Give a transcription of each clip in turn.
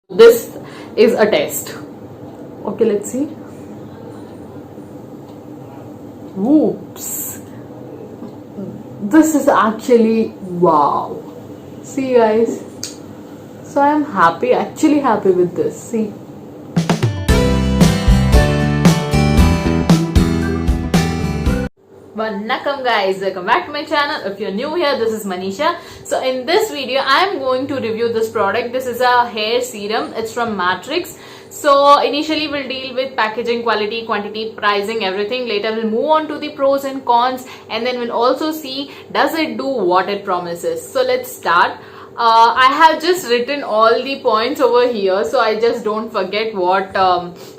This is a test. Okay, let's see. Whoops. This is actually wow. See guys. So I'm happy, actually happy with this. See. Vanakkam guys, welcome back to my channel. If you're new here, this is Manisha. So in this video, I'm going to review this product. This is a hair serum. It's from Matrix. So initially we'll deal with packaging, quality, quantity, pricing, everything. Later we'll move on to the pros and cons, and then we'll also see does it do what it promises. So let's start. I have just written all the points over here, so I just don't forget what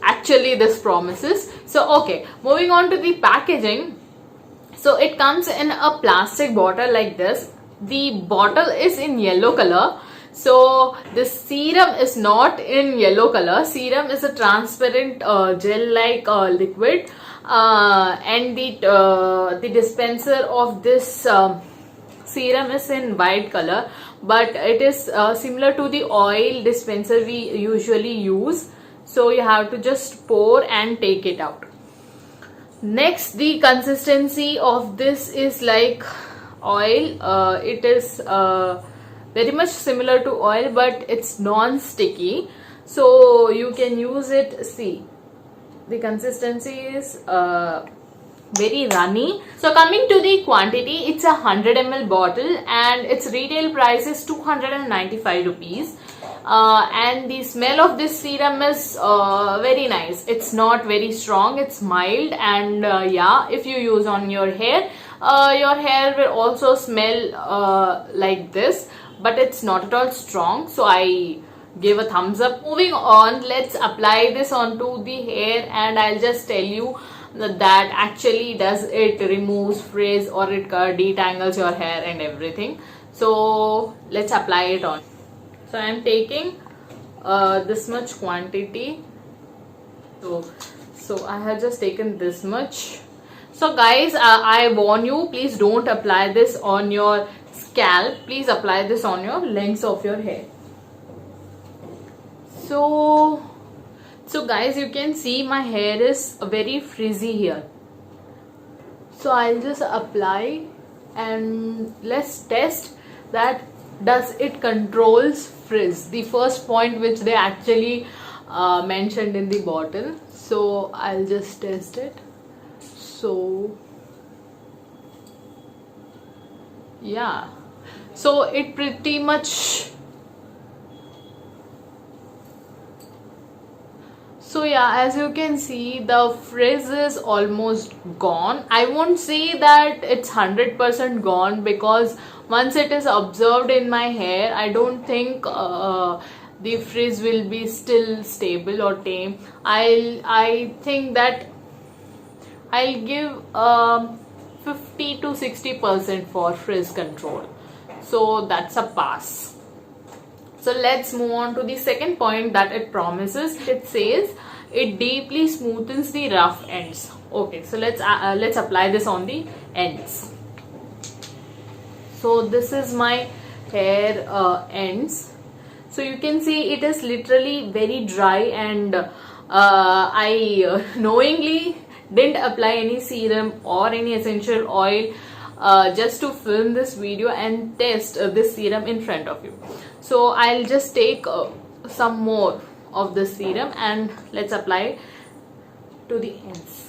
actually this promises. So okay, moving on to the packaging. So it comes in a plastic bottle like this. The bottle is in yellow color. So this serum is not in yellow color. Serum is a transparent gel-like liquid, and the dispenser of this serum is in white color, but it is similar to the oil dispenser we usually use. So you have to just pour and take it out. Next, the consistency of this is like oil. It is very much similar to oil, but it's non-sticky, so you can use it. See, the consistency is very runny. So coming to the quantity, it's a 100 ml bottle and its retail price is 295 rupees. And the smell of this serum is very nice. It's not very strong, it's mild, and yeah, if you use on your hair will also smell like this, but it's not at all strong, so I give a thumbs up. Moving on, let's apply this onto the hair, and I'll just tell you that actually does it removes frizz or it detangles your hair and everything. So let's apply it on. So I am taking this much quantity. So I have just taken this much. So guys, I warn you, please don't apply this on your scalp. Please apply this on your lengths of your hair. So guys, you can see my hair is very frizzy here. So I'll just apply and let's test that does it controls frizz, the first point which they actually mentioned in the bottle. So I'll just test it. So yeah, so it pretty much, so yeah, as you can see, the frizz is almost gone. I won't say that it's 100% gone, because once it is observed in my hair, I don't think the frizz will be still stable or tame. I think that I'll give 50 to 60% for frizz control. So that's a pass. So let's move on to the second point that it promises. It says it deeply smoothens the rough ends. Okay, so let's apply this on the ends. So this is my hair ends. So you can see it is literally very dry, and I knowingly didn't apply any serum or any essential oil just to film this video and test this serum in front of you. So I'll just take some more of the serum and let's apply it to the ends.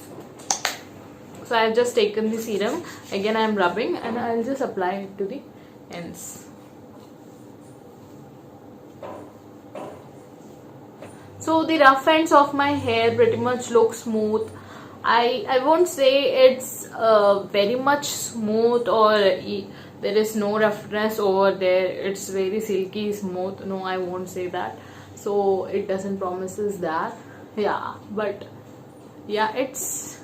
So I've just taken the serum, again I'm rubbing, and I'll just apply it to the ends. So the rough ends of my hair pretty much look smooth. I won't say it's very much smooth or there is no roughness over there. It's very silky smooth. No, I won't say that. So it doesn't promises that. Yeah, but yeah, it's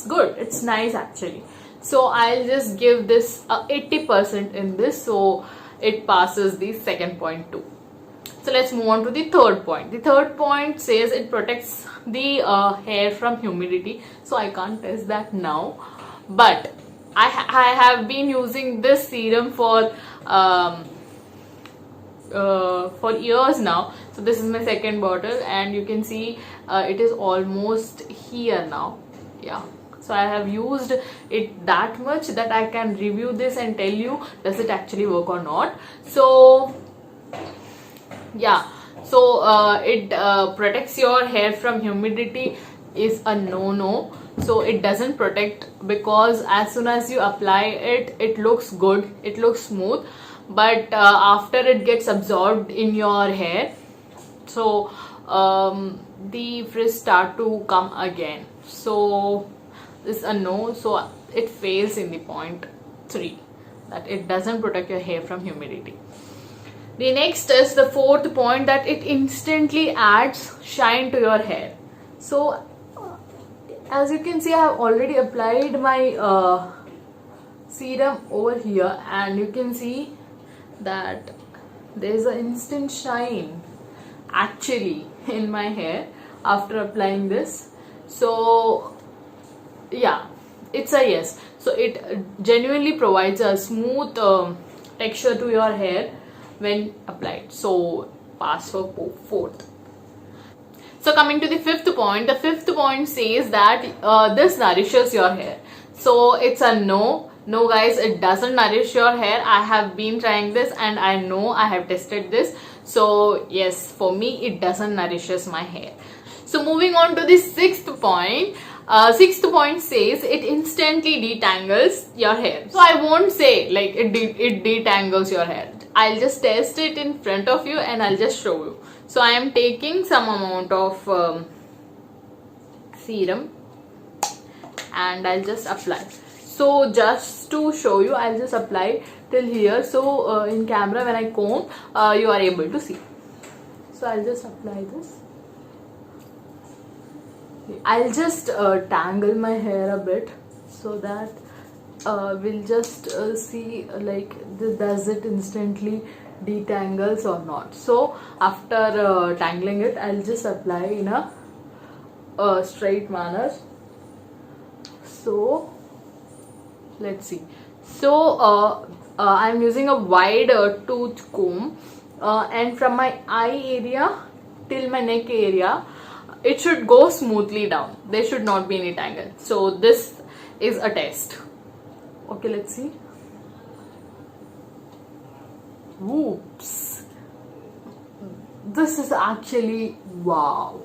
good. It's nice actually. So I'll just give this 80% in this, so it passes the second point too. So let's move on to the third point. The third point says it protects the hair from humidity. So I can't test that now, but I have been using this serum for years now. So this is my second bottle, and you can see it is almost here now. Yeah, so I have used it that much that I can review this and tell you does it actually work or not. So yeah, so it protects your hair from humidity is a no. So it doesn't protect, because as soon as you apply it, it looks good, it looks smooth, but after it gets absorbed in your hair, so the frizz start to come again. So this is a no. So it fails in the point 3, that it doesn't protect your hair from humidity. The next is the fourth point, that it instantly adds shine to your hair. So as you can see, I have already applied my serum over here, and you can see that there is an instant shine actually in my hair after applying this. So yeah, it's a yes. So it genuinely provides a smooth texture to your hair when applied. So pass for fourth. So coming to the fifth point, the fifth point says that this nourishes your hair. So it's a no. No guys, it doesn't nourish your hair. I have been trying this and I know, I have tested this. So yes, for me it doesn't nourishes my hair. So moving on to the sixth point. Sixth point says it instantly detangles your hair. So I won't say like it detangles your hair. I'll just test it in front of you and I'll just show you. So I am taking some amount of serum and I'll just apply. So just to show you, I'll just apply till here. So in camera when I comb, you are able to see. So I'll just apply this. I'll just tangle my hair a bit so that we'll just see like does it instantly detangles or not. So after tangling it, I'll just apply in a straight manner. So let's see. So I'm using a wide tooth comb, and from my eye area till my neck area, it should go smoothly down. There should not be any tangle. So this is a test. Okay, let's see. Whoops. This is actually wow.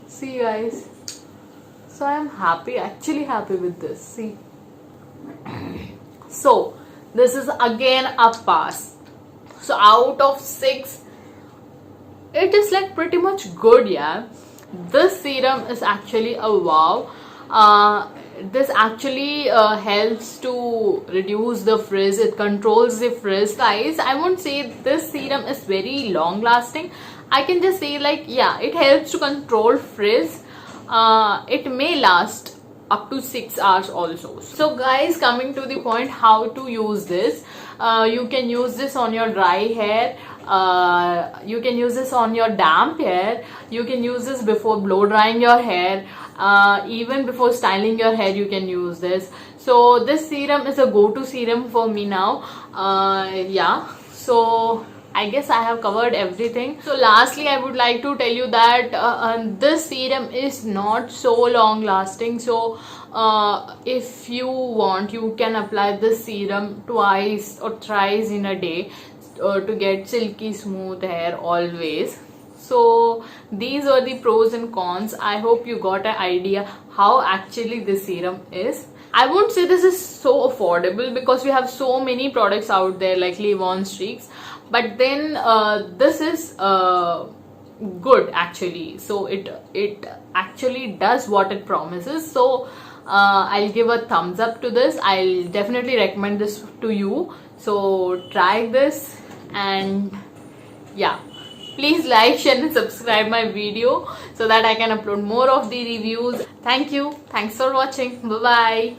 See guys. So I am happy, actually happy with this. See. So this is again a pass. So out of 6, it is like pretty much good, yeah. This serum is actually a wow. This actually helps to reduce the frizz. It controls the frizz. Guys, I won't say this serum is very long lasting. I can just say like, yeah, it helps to control frizz. It may last up to 6 hours also. So guys, coming to the point how to use this, you can use this on your dry hair, you can use this on your damp hair, you can use this before blow drying your hair, even before styling your hair you can use this. So this serum is a go-to serum for me now. Yeah, so I guess I have covered everything. So lastly, I would like to tell you that this serum is not so long lasting. So if you want, you can apply this serum twice or thrice in a day to get silky smooth hair always. So these are the pros and cons. I hope you got an idea how actually this serum is. I won't say this is so affordable because we have so many products out there like Leave-On Streaks, but then this is good actually. So it actually does what it promises. So I'll give a thumbs up to this. I'll definitely recommend this to you. So try this, and yeah, please like, share and subscribe my video so that I can upload more of the reviews. Thank you. Thanks for watching. Bye bye.